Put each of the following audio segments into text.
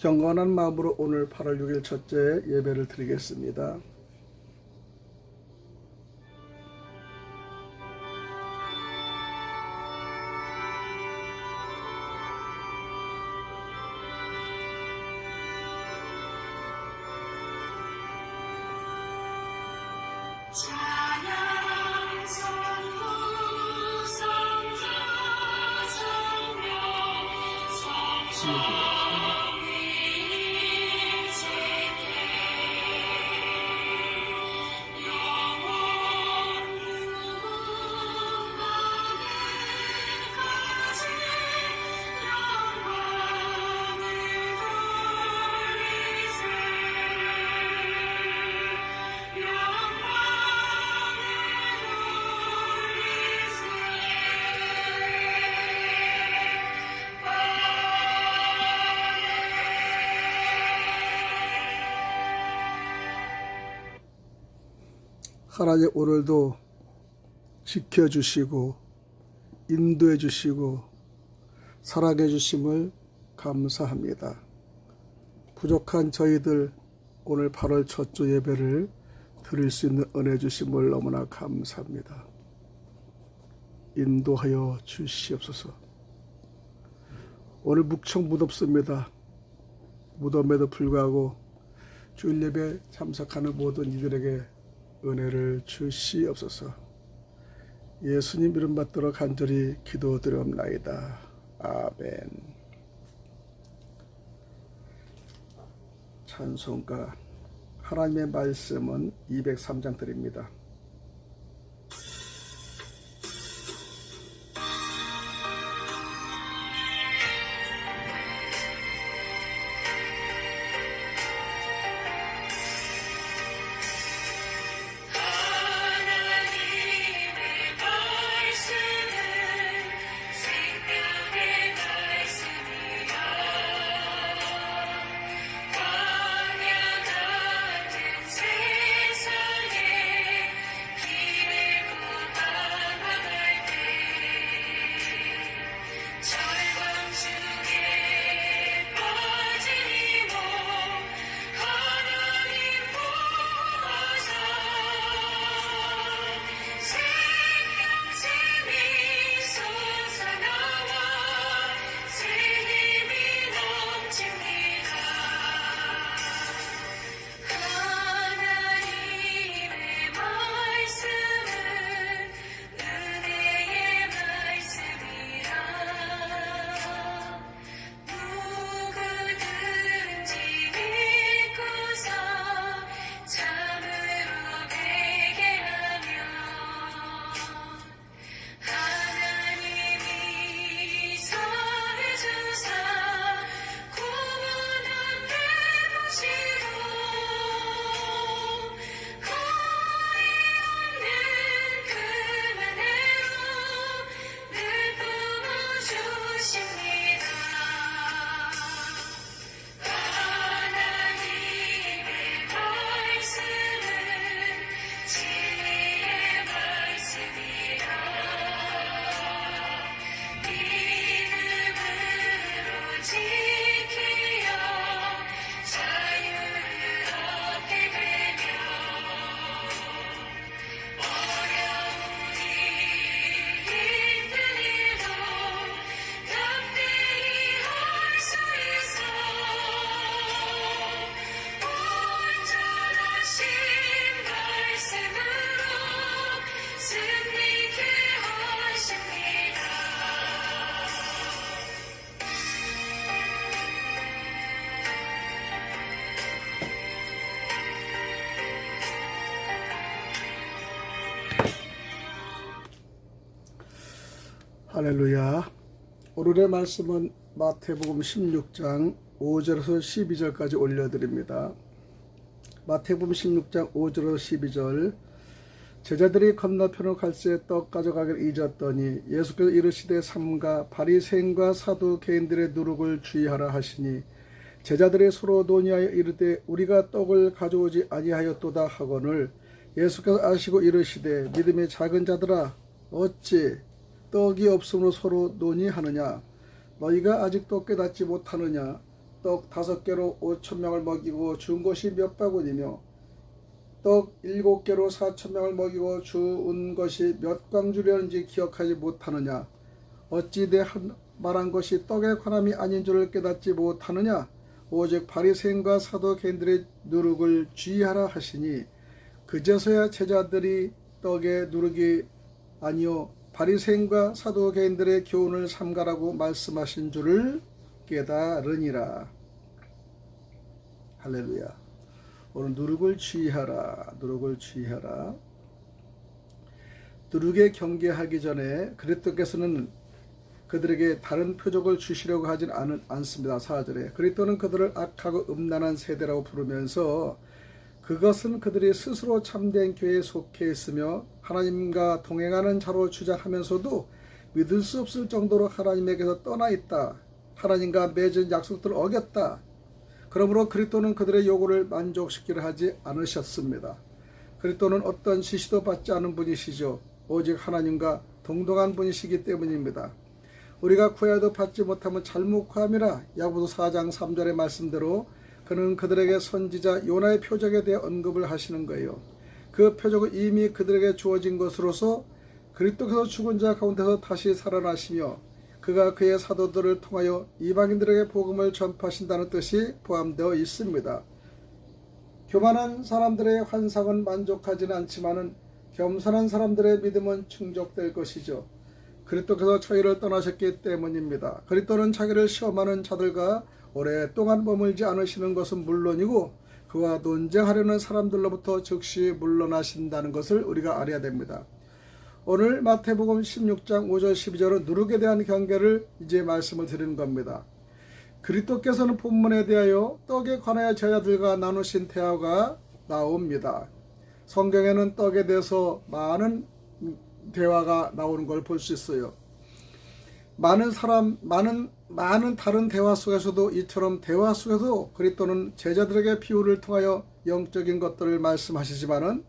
경건한 마음으로 오늘 8월 6일 첫째 예배를 드리겠습니다. 하나님 오늘도 지켜주시고 인도해 주시고 사랑해 주심을 감사합니다. 부족한 저희들 오늘 8월 첫주 예배를 드릴 수 있는 은혜 주심을 너무나 감사합니다. 인도하여 주시옵소서. 오늘 묵청 무덥습니다. 무덤에도 불구하고 주일 예배 참석하는 모든 이들에게 은혜를 주시옵소서. 예수님 이름 받들어 간절히 기도드리옵나이다. 아멘. 찬송가 하나님의 말씀은 203장 드립니다. 할렐루야. 오늘의 말씀은 마태복음 16장 5절에서 12절까지 올려드립니다. 마태복음 16장 5절에서 12절. 제자들이 건너편으로 갈새 떡 가져가기를 잊었더니 예수께서 이르시되 삼가 바리새인과 사두개인들의 누룩을 주의하라 하시니 제자들이 서로 논의하여 이르되 우리가 떡을 가져오지 아니하였도다 하거늘 예수께서 아시고 이르시되 믿음의 작은 자들아 어찌 떡이 없음으로 서로 논의하느냐 너희가 아직도 깨닫지 못하느냐 떡 5개로 5,000명을 먹이고 준 것이 몇 바구니며 떡 7개로 4,000명을 먹이고 준 것이 몇 광주려는지 기억하지 못하느냐? 어찌 내 말한 것이 떡에 관함이 아닌 줄을 깨닫지 못하느냐? 오직 바리새인과 사두개인들의 누룩을 주의하라 하시니 그제서야 제자들이 떡의 누룩이 아니요 바리새인과 사두개인들의 교훈을 삼가라고 말씀하신 줄을 깨달으니라. 할렐루야. 오늘 누룩을 주의하라. 누룩을 주의하라. 누룩에 경계하기 전에 그리스도께서는 그들에게 다른 표적을 주시려고 하진 않습니다. 4절에 그리스도는 그들을 악하고 음란한 세대라고 부르면서 그것은 그들이 스스로 참된 교회에 속해 있으며 하나님과 동행하는 자로 주장하면서도 믿을 수 없을 정도로 하나님에게서 떠나 있다. 하나님과 맺은 약속들을 어겼다. 그러므로 그리스도는 그들의 요구를 만족시키려 하지 않으셨습니다. 그리스도는 어떤 지시도 받지 않은 분이시죠. 오직 하나님과 동등한 분이시기 때문입니다. 우리가 구해도 받지 못하면 잘못 구함이라. 야고보서 4장 3절의 말씀대로 그는 그들에게 선지자 요나의 표적에 대해 언급을 하시는 거예요. 그 표적은 이미 그들에게 주어진 것으로서 그리스도께서 죽은 자 가운데서 다시 살아나시며 그가 그의 사도들을 통하여 이방인들에게 복음을 전파하신다는 뜻이 포함되어 있습니다. 교만한 사람들의 환상은 만족하지는 않지만은 겸손한 사람들의 믿음은 충족될 것이죠. 그리스도께서 저희를 떠나셨기 때문입니다. 그리스도는 자기를 시험하는 자들과 오랫동안 머물지 않으시는 것은 물론이고 그와 논쟁하려는 사람들로부터 즉시 물러나신다는 것을 우리가 알아야 됩니다. 오늘 마태복음 16장 5절 12절은 누룩에 대한 경계를 이제 말씀을 드리는 겁니다. 그리스도께서는 본문에 대하여 떡에 관하여 제자들과 나누신 대화가 나옵니다. 성경에는 떡에 대해서 많은 대화가 나오는 걸 볼 수 있어요. 많은 다른 대화 속에서도 이처럼 대화 속에서 그리스도는 제자들에게 비유를 통하여 영적인 것들을 말씀하시지만은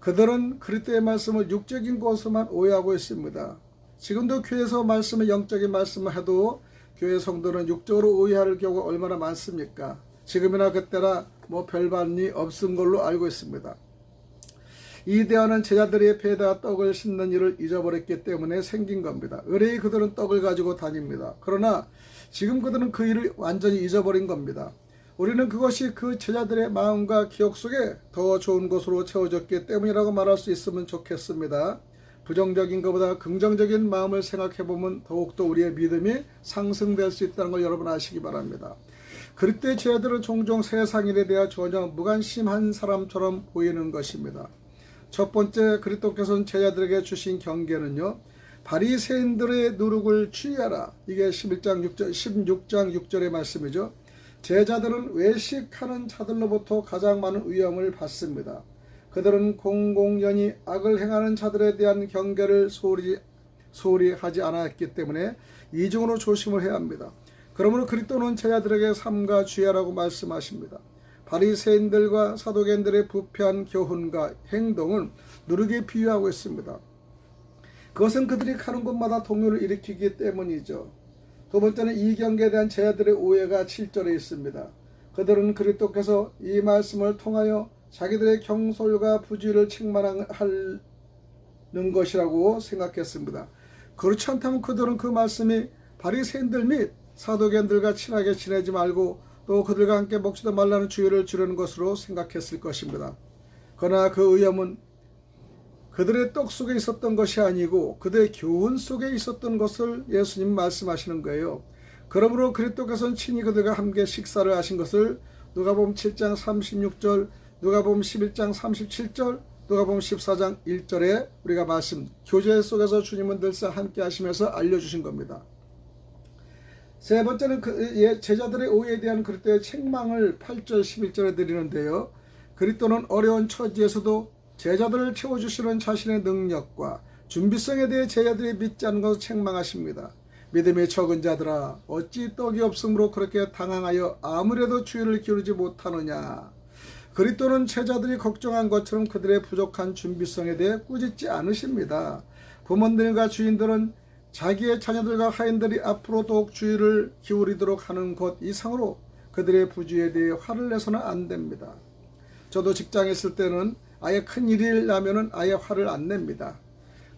그들은 그리스도의 말씀을 육적인 것으로만 오해하고 있습니다. 지금도 교회에서 말씀을 영적인 말씀을 해도 교회 성도는 육적으로 오해할 경우가 얼마나 많습니까? 지금이나 그때나 별반이 없은 걸로 알고 있습니다. 이 대화는 제자들이 배에다 떡을 싣는 일을 잊어버렸기 때문에 생긴 겁니다. 의뢰의 그들은 떡을 가지고 다닙니다. 그러나 지금 그들은 그 일을 완전히 잊어버린 겁니다. 우리는 그것이 그 제자들의 마음과 기억 속에 더 좋은 것으로 채워졌기 때문이라고 말할 수 있으면 좋겠습니다. 부정적인 것보다 긍정적인 마음을 생각해보면 더욱더 우리의 믿음이 상승될 수 있다는 걸 여러분 아시기 바랍니다. 그때 제자들은 종종 세상 일에 대해 전혀 무관심한 사람처럼 보이는 것입니다. 첫 번째 그리스도께서는 제자들에게 주신 경계는요. 바리새인들의 누룩을 주의하라. 이게 16장 6절의 말씀이죠. 제자들은 외식하는 자들로부터 가장 많은 위험을 받습니다. 그들은 공공연히 악을 행하는 자들에 대한 경계를 소홀히 하지 않았기 때문에 이중으로 조심을 해야 합니다. 그러므로 그리스도는 제자들에게 삼가 주의하라고 말씀하십니다. 바리새인들과 사두개인들의 부패한 교훈과 행동은 누룩에 비유하고 있습니다. 그것은 그들이 가는 곳마다 동요를 일으키기 때문이죠. 두 번째는 이 경계에 대한 제자들의 오해가 7절에 있습니다. 그들은 그리스도께서 이 말씀을 통하여 자기들의 경솔과 부주의를 책망하는 것이라고 생각했습니다. 그렇지 않다면 그들은 그 말씀이 바리새인들 및 사두개인들과 친하게 지내지 말고 또 그들과 함께 먹지도 말라는 주의를 주려는 것으로 생각했을 것입니다. 그러나 그 의험은 그들의 떡 속에 있었던 것이 아니고 그들의 교훈 속에 있었던 것을 예수님 말씀하시는 거예요. 그러므로 그리스도께서는 친히 그들과 함께 식사를 하신 것을 누가복음 7장 36절, 누가복음 11장 37절, 누가복음 14장 1절에 우리가 교제 속에서 주님은 늘상 함께 하시면서 알려주신 겁니다. 세 번째는 제자들의 오해에 대한 그리스도의 책망을 8절 11절에 드리는데요. 그리스도는 어려운 처지에서도 제자들을 채워주시는 자신의 능력과 준비성에 대해 제자들이 믿지 않는 것을 책망하십니다. 믿음이 적은 자들아 어찌 떡이 없으므로 그렇게 당황하여 아무래도 주의를 기울이지 못하느냐. 그리스도는 제자들이 걱정한 것처럼 그들의 부족한 준비성에 대해 꾸짖지 않으십니다. 부모들과 주인들은 자기의 자녀들과 하인들이 앞으로 더욱 주의를 기울이도록 하는 것 이상으로 그들의 부주에 대해 화를 내서는 안 됩니다. 저도 직장에 있을 때는 아예 큰 일이 나면은 아예 화를 안 냅니다.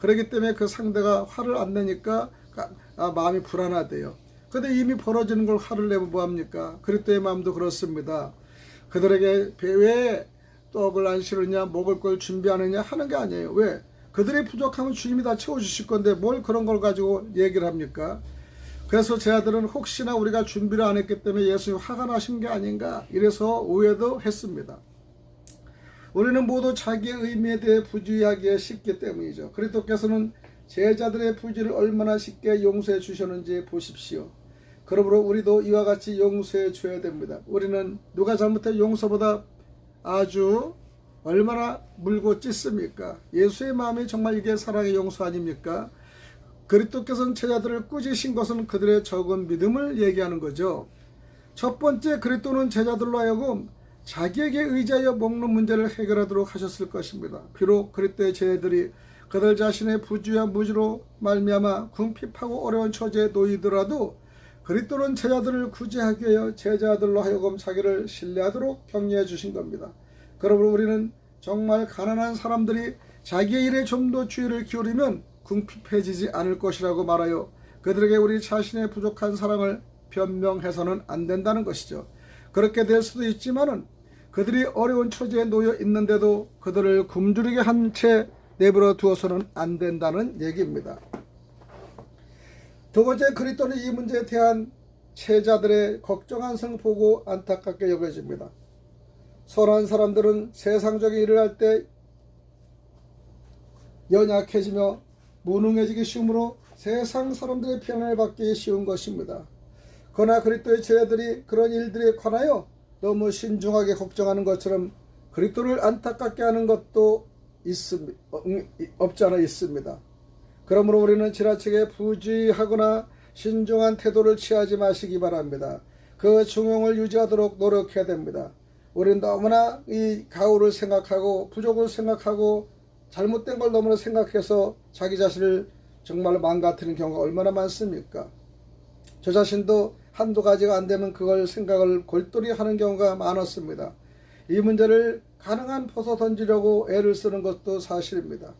그렇기 때문에 그 상대가 화를 안 내니까 마음이 불안하대요. 근데 이미 벌어지는 걸 화를 내면 뭐합니까? 그리스도의 마음도 그렇습니다. 그들에게 왜 떡을 안 실으냐, 먹을 걸 준비하느냐 하는 게 아니에요. 왜? 그들의 부족함은 주님이 다 채워주실 건데 뭘 그런 걸 가지고 얘기를 합니까? 그래서 제 아들은 혹시나 우리가 준비를 안 했기 때문에 예수님이 화가 나신 게 아닌가 이래서 오해도 했습니다. 우리는 모두 자기의 의미에 대해 부주의하기에 쉽기 때문이죠. 그리스도께서는 제자들의 부주의를 얼마나 쉽게 용서해 주셨는지 보십시오. 그러므로 우리도 이와 같이 용서해 줘야 됩니다. 우리는 누가 잘못해 용서보다 아주 얼마나 물고 찢습니까? 예수의 마음이 정말 이게 사랑의 용서 아닙니까? 그리스도께서는 제자들을 꾸짖으신 것은 그들의 적은 믿음을 얘기하는 거죠. 첫 번째, 그리스도는 제자들로 하여금 자기에게 의지하여 먹는 문제를 해결하도록 하셨을 것입니다. 비록 그리스도의 제자들이 그들 자신의 부주의와 무지로 말미암아 궁핍하고 어려운 처지에 놓이더라도 그리스도는 제자들을 구제하기 위하여 제자들로 하여금 자기를 신뢰하도록 격려해 주신 겁니다. 그러므로 우리는 정말 가난한 사람들이 자기의 일에 좀 더 주의를 기울이면 궁핍해지지 않을 것이라고 말하여 그들에게 우리 자신의 부족한 사랑을 변명해서는 안 된다는 것이죠. 그렇게 될 수도 있지만은 그들이 어려운 처지에 놓여 있는데도 그들을 굶주리게 한 채 내버려 두어서는 안 된다는 얘기입니다. 두 번째, 그리스도는 이 문제에 대한 제자들의 걱정한 성 보고 안타깝게 여겨집니다. 선한 사람들은 세상적인 일을 할 때 연약해지며 무능해지기 쉬우므로 세상 사람들의 비난을 받기 쉬운 것입니다. 그러나 그리스도의 제자들이 그런 일들에 관하여 너무 신중하게 걱정하는 것처럼 그리스도를 안타깝게 하는 것도 없지 않아 있습니다. 그러므로 우리는 지나치게 부주의하거나 신중한 태도를 취하지 마시기 바랍니다. 그 중용을 유지하도록 노력해야 됩니다. 우리는 너무나 이 가오를 생각하고 부족을 생각하고 잘못된 걸 너무나 생각해서 자기 자신을 정말 망가뜨리는 경우가 얼마나 많습니까? 저 자신도 한두 가지가 안 되면 그걸 생각을 골똘히 하는 경우가 많았습니다. 이 문제를 가능한 벗어 던지려고 애를 쓰는 것도 사실입니다.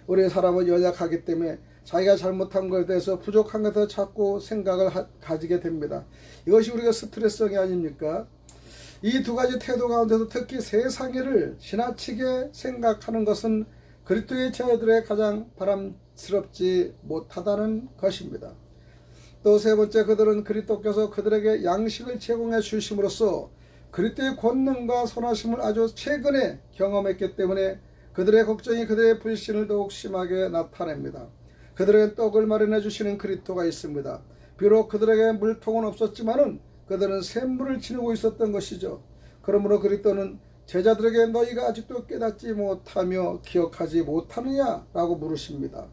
우리 사람은 연약하기 때문에 자기가 잘못한 것에 대해서 부족한 것에 자꾸 생각을 가지게 됩니다. 이것이 우리가 스트레스성이 아닙니까? 이 두 가지 태도 가운데서 특히 세상 일을 지나치게 생각하는 것은 그리스도의 제자들의 가장 바람스럽지 못하다는 것입니다. 또 세 번째, 그들은 그리스도께서 그들에게 양식을 제공해 주심으로써 그리스도의 권능과 선하심을 아주 최근에 경험했기 때문에 그들의 걱정이 그들의 불신을 더욱 심하게 나타냅니다. 그들에게 떡을 마련해 주시는 그리스도가 있습니다. 비록 그들에게 물통은 없었지만은 그들은 샘물을 지니고 있었던 것이죠. 그러므로 그리스도는 제자들에게 너희가 아직도 깨닫지 못하며 기억하지 못하느냐라고 물으십니다.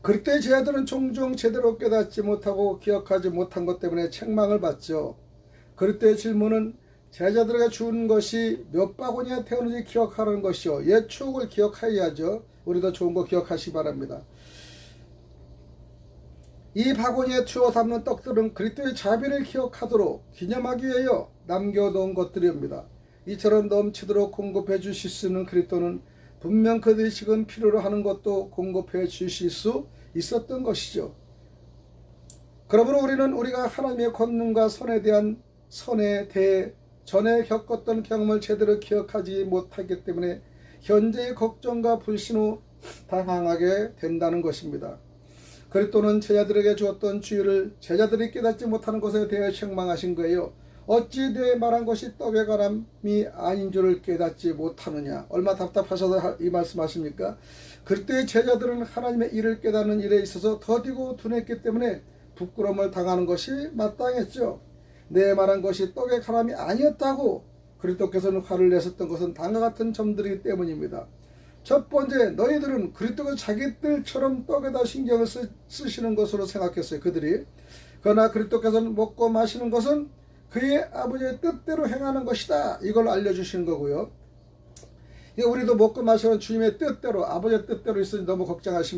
그리스도의 제자들은 종종 제대로 깨닫지 못하고 기억하지 못한 것 때문에 책망을 받죠. 그리스도의 질문은 제자들에게 준 것이 몇 바구니에 태우는지 기억하라는 것이요. 옛 추억을 기억해야죠. 우리도 좋은 거 기억하시기 바랍니다. 이 바구니에 주워 담는 떡들은 그리스도의 자비를 기억하도록 기념하기 위하여 남겨놓은 것들입니다. 이처럼 넘치도록 공급해 주실 수 있는 그리스도는 분명 그들이 지금 필요로 하는 것도 공급해 주실 수 있었던 것이죠. 그러므로 우리는 우리가 하나님의 권능과 선에 대해 전에 겪었던 경험을 제대로 기억하지 못하기 때문에 현재의 걱정과 불신 후 당황하게 된다는 것입니다. 그리스도는 제자들에게 주었던 주의를 제자들이 깨닫지 못하는 것에 대해 책망하신 거예요. 어찌 내 말한 것이 떡의 가람이 아닌 줄을 깨닫지 못하느냐. 얼마 답답하셔서 이 말씀하십니까? 그리스도의 제자들은 하나님의 일을 깨닫는 일에 있어서 더디고 둔했기 때문에 부끄러움을 당하는 것이 마땅했죠. 내 말한 것이 떡의 가람이 아니었다고 그리스도께서는 화를 내셨던 것은 다음과 같은 점들이기 때문입니다. 첫 번째, 너희들은 그리스도가 자기들처럼 떡에다 신경을 쓰시는 것으로 생각했어요. 그들이. 그러나 그리스도께서는 먹고 마시는 것은 그의 아버지의 뜻대로 행하는 것이다. 이걸 알려주시는 거고요. 우리도 먹고 마시는 주님의 뜻대로, 아버지의 뜻대로 있으니 너무 걱정하지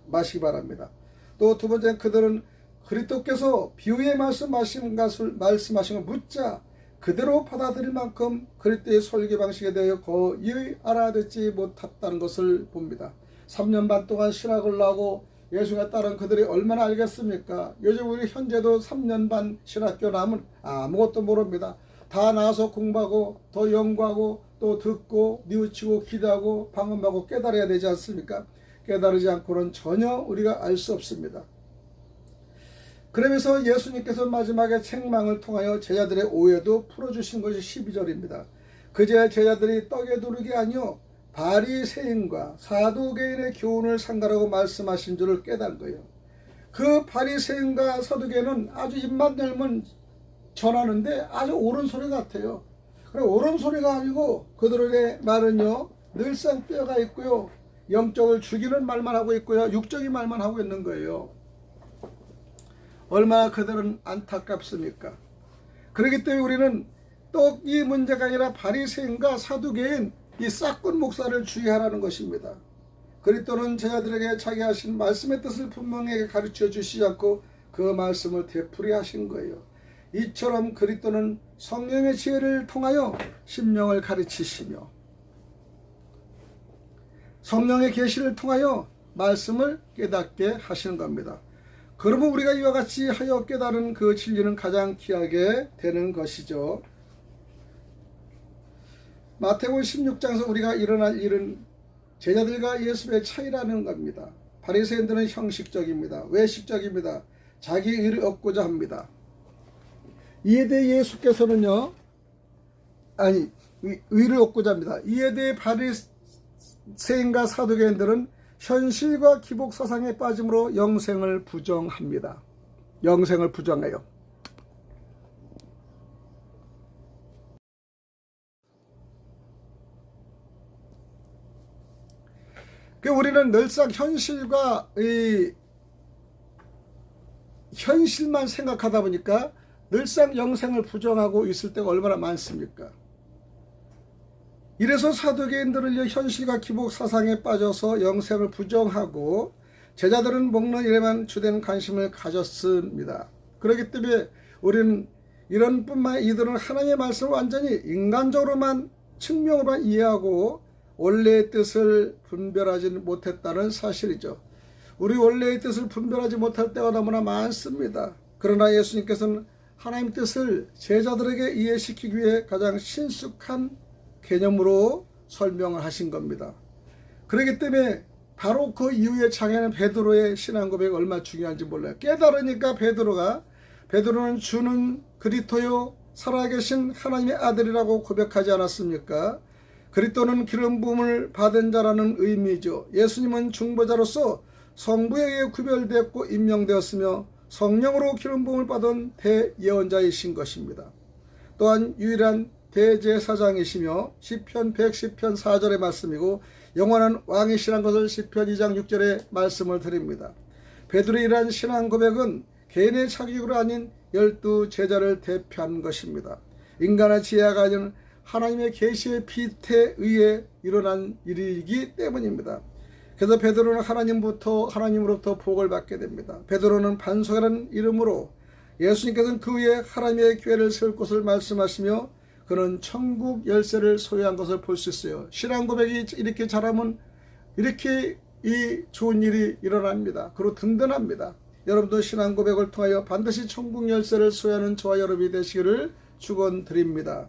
마시기 바랍니다. 또 두 번째, 그들은 그리스도께서 비유의 말씀하신 걸 묻자 그대로 받아들일 만큼 그리스도의 설교 방식에 대해 거의 알아듣지 못했다는 것을 봅니다. 3년 반 동안 신학을 나오고 예수가 따른 그들이 얼마나 알겠습니까? 요즘 우리 현재도 3년 반 신학교 나면 아무것도 모릅니다. 다 나와서 공부하고 더 연구하고 또 듣고 뉘우치고 기도하고 방언하고 깨달아야 되지 않습니까? 깨달지 않고는 전혀 우리가 알 수 없습니다. 그러면서 예수님께서 마지막에 책망을 통하여 제자들의 오해도 풀어주신 것이 12절입니다. 그제 제자들이 떡에 두르기 아니요 바리새인과 사두개인의 교훈을 상가라고 말씀하신 줄을 깨달은 거예요. 그 바리새인과 사두개인은 아주 입만 열면 전하는데 아주 옳은 소리 같아요. 그래 옳은 소리가 아니고 그들의 말은요 늘상 뼈가 있고요 영적을 죽이는 말만 하고 있고요 육적인 말만 하고 있는 거예요. 얼마나 그들은 안타깝습니까? 그렇기 때문에 우리는 떡이 문제가 아니라 바리새인과 사두개인 이 싹군 목사를 주의하라는 것입니다. 그리스도는 제자들에게 자기 하신 말씀의 뜻을 분명하게 가르쳐 주시지 않고 그 말씀을 되풀이하신 거예요. 이처럼 그리스도는 성령의 지혜를 통하여 심령을 가르치시며 성령의 계시를 통하여 말씀을 깨닫게 하시는 겁니다. 그러면 우리가 이와 같이 하여 깨달은 그 진리는 가장 귀하게 되는 것이죠. 마태복음 16장에서 우리가 일어날 일은 제자들과 예수의 차이라는 겁니다. 바리새인들은 형식적입니다. 외식적입니다. 자기 의를 얻고자 합니다. 이에 대해 예수께서는요, 의를 얻고자 합니다. 이에 대해 바리새인과 사두개인들은 현실과 기복 사상에 빠짐으로 영생을 부정합니다. 영생을 부정해요. 우리는 늘상 현실만 생각하다 보니까 늘상 영생을 부정하고 있을 때가 얼마나 많습니까? 이래서 사두개인들은 현실과 기복 사상에 빠져서 영생을 부정하고 제자들은 먹는 일에만 주된 관심을 가졌습니다. 그렇기 때문에 우리는 이런 뿐만 이들은 하나님의 말씀을 완전히 인간적으로만 측면으로만 이해하고 원래의 뜻을 분별하지 못했다는 사실이죠. 우리 원래의 뜻을 분별하지 못할 때가 너무나 많습니다. 그러나 예수님께서는 하나님의 뜻을 제자들에게 이해시키기 위해 가장 신숙한 개념으로 설명을 하신 겁니다. 그렇기 때문에 바로 그 이후의 장에는 베드로의 신앙 고백이 얼마나 중요한지 몰라요. 깨달으니까 베드로는 주는 그리스도요 살아계신 하나님의 아들이라고 고백하지 않았습니까? 그리스도는 기름 부음을 받은 자라는 의미죠. 예수님은 중보자로서 성부에 의해 구별되었고 임명되었으며 성령으로 기름 부음을 받은 대예언자이신 것입니다. 또한 유일한 대제사장이시며 시편 110편 4절의 말씀이고 영원한 왕이시란 것을 시편 2장 6절의 말씀을 드립니다. 베드로의 이러한 신앙 고백은 개인의 자격으로 아닌 12제자를 대표한 것입니다. 인간의 지혜가 아닌 하나님의 계시의 빛에 의해 일어난 일이기 때문입니다. 그래서 베드로는 하나님으로부터 복을 받게 됩니다. 베드로는 반석이라는 이름으로 예수님께서는 그 위에 하나님의 교회를 세울 것을 말씀하시며 그는 천국 열쇠를 소유한 것을 볼 수 있어요. 신앙 고백이 이렇게 잘하면 이렇게 이 좋은 일이 일어납니다. 그리고 든든합니다. 여러분도 신앙 고백을 통하여 반드시 천국 열쇠를 소유하는 저와 여러분이 되시기를 축원드립니다.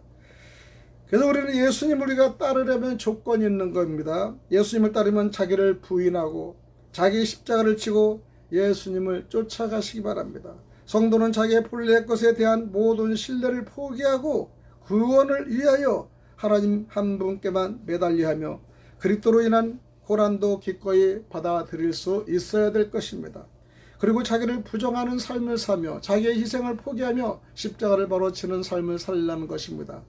그래서 우리는 예수님을 우리가 따르려면 조건이 있는 겁니다. 예수님을 따르면 자기를 부인하고 자기 십자가를 지고 예수님을 쫓아가시기 바랍니다. 성도는 자기의 본래 것에 대한 모든 신뢰를 포기하고 구원을 위하여 하나님 한 분께만 매달려 하며 그리스도로 인한 고난도 기꺼이 받아들일 수 있어야 될 것입니다. 그리고 자기를 부정하는 삶을 사며 자기의 희생을 포기하며 십자가를 바로치는 삶을 살라는 것입니다.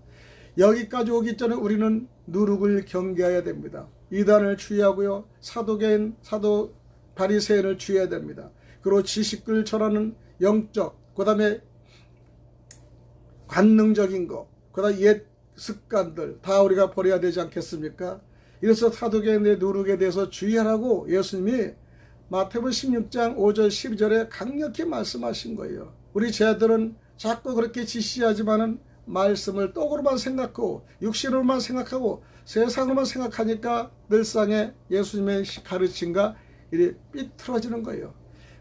여기까지 오기 전에 우리는 누룩을 경계해야 됩니다. 이단을 주의하고요. 사도 바리새인을 주의해야 됩니다. 그리고 지식을 전하는 영적, 그 다음에 관능적인 것, 그 다음에 옛 습관들 다 우리가 버려야 되지 않겠습니까? 이래서 사두개인의 누룩에 대해서 주의하라고 예수님이 마태복음 16장 5절 12절에 강력히 말씀하신 거예요. 우리 제자들은 자꾸 그렇게 지시하지만은 말씀을 떡으로만 생각하고 육신으로만 생각하고 세상으로만 생각하니까 늘상에 예수님의 가르침과 이리 삐뚤어지는 거예요.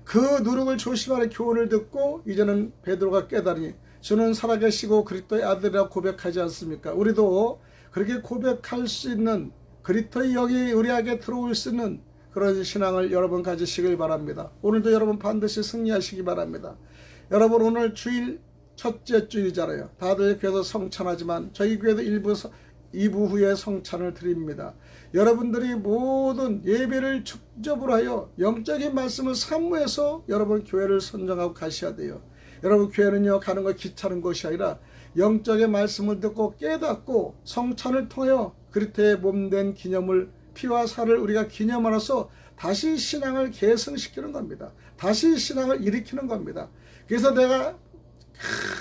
그 누룩을 조심하는 교훈을 듣고 이제는 베드로가 깨달으니 주는 살아계시고 그리스도의 아들이라고 고백하지 않습니까? 우리도 그렇게 고백할 수 있는 그리스도의 영이 우리에게 들어올 수 있는 그런 신앙을 여러분 가지시길 바랍니다. 오늘도 여러분 반드시 승리하시기 바랍니다. 여러분 오늘 주일 첫째 주일이잖아요. 다들 교회에서 성찬하지만 저희 교회도 2부 후에 성찬을 드립니다. 여러분들이 모든 예배를 축적으로 하여 영적인 말씀을 사모해서 여러분 교회를 선정하고 가셔야 돼요. 여러분 교회는요 가는 거 귀찮은 것이 아니라 영적인 말씀을 듣고 깨닫고 성찬을 통하여 그리스도의 몸된 기념을 피와 살을 우리가 기념하여서 다시 신앙을 계승시키는 겁니다. 다시 신앙을 일으키는 겁니다. 그래서 내가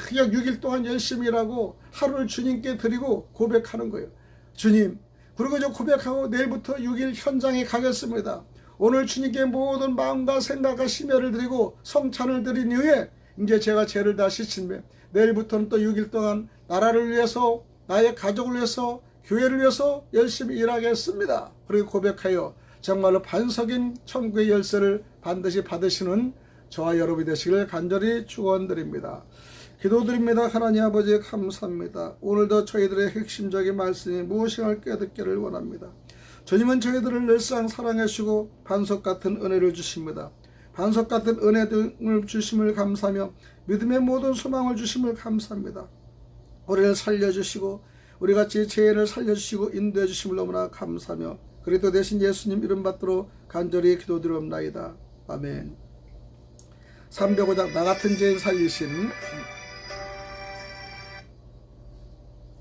그냥 6일 동안 열심히 일하고 하루를 주님께 드리고 고백하는 거예요. 주님, 그리고 저 고백하고 내일부터 6일 현장에 가겠습니다. 오늘 주님께 모든 마음과 생각과 심혈을 드리고 성찬을 드린 이후에 이제 제가 죄를 다 씻으며 내일부터는 또 6일 동안 나라를 위해서 나의 가족을 위해서 교회를 위해서 열심히 일하겠습니다. 그리고 고백하여 정말로 반석인 천국의 열쇠를 반드시 받으시는 저와 여러분이 되시길 간절히 축원드립니다. 기도드립니다. 하나님 아버지 감사합니다. 오늘도 저희들의 핵심적인 말씀이 무엇인가를 깨닫기를 원합니다. 주님은 저희들을 늘상 사랑하시고 반석 같은 은혜를 주십니다. 반석 같은 은혜 등을 주심을 감사하며 믿음의 모든 소망을 주심을 감사합니다. 우리를 살려주시고 우리같이 죄인을 살려주시고 인도해 주심을 너무나 감사하며 그리스도 대신 예수님 이름 받들어 간절히 기도드리옵나이다. 아멘. 305장 나 같은 죄인 살리신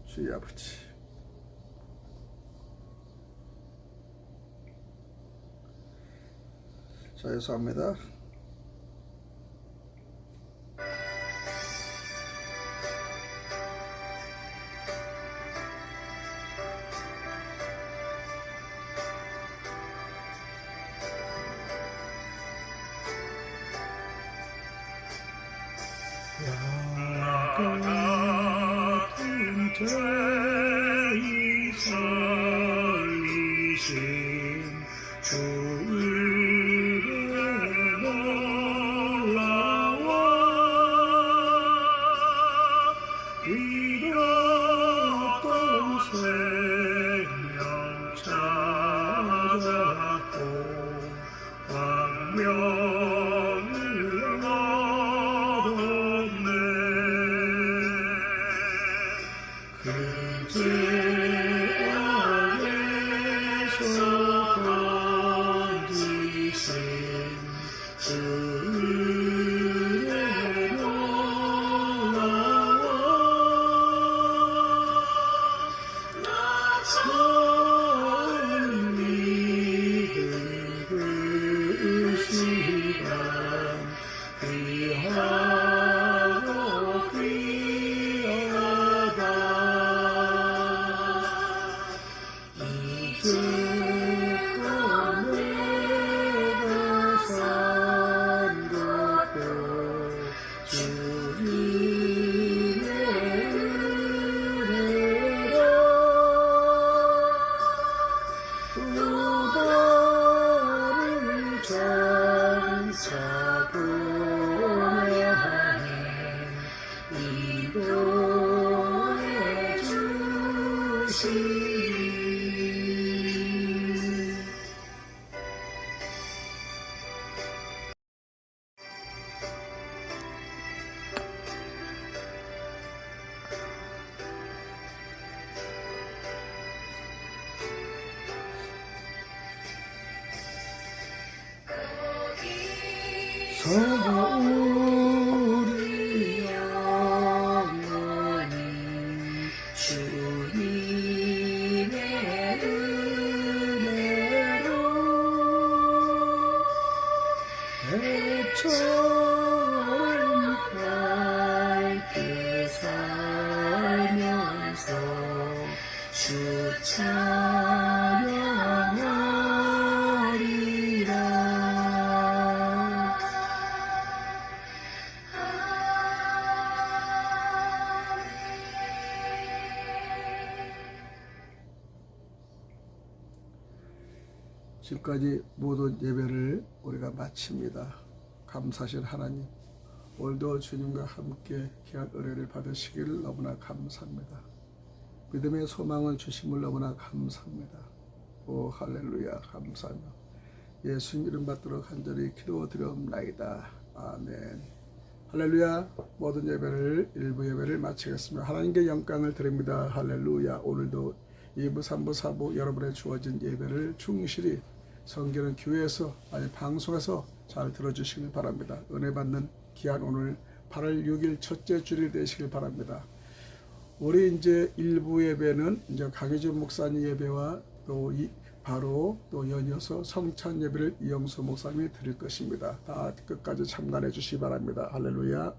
주의 아버지, 자 예수합니다. 같은 죄인 살리신 주의 놀라워 잃었던 생명 찾았고 광명을 얻었네. 그 죄 안에서 건지신 은혜 놀라워 처음 믿은 그 시간 귀하고 귀하다. 이제껏 내가 산 것도 주님의 은혜라. 또 다른 장차 보내 하네 인도해 주시니. 우리 영혼이 주님의 은혜로 배처럼 밝게 살면서 주 찬양하리라. 지금까지 모든 예배를 우리가 마칩니다. 감사하신 하나님, 오늘도 주님과 함께 귀한 은혜를 받으시길 너무나 감사합니다. 믿음의 소망을 주심을 너무나 감사합니다. 오 할렐루야, 감사하며 예수님 이름 받도록 간절히 기도드리옵나이다. 아멘. 할렐루야. 모든 예배를, 일부 예배를 마치겠습니다. 하나님께 영광을 드립니다. 할렐루야. 오늘도 2부 3부 4부 여러분의 주어진 예배를 충실히 성경은 교회에서 아니 방송에서 잘 들어주시길 바랍니다. 은혜 받는 귀한 오늘 8월 6일 첫째 주일 되시길 바랍니다. 우리 이제 일부 예배는 이제 강혜준 목사님 예배와 또 바로 또 연이어서 성찬 예배를 이영수 목사님이 드릴 것입니다. 다 끝까지 참관해 주시기 바랍니다. 할렐루야.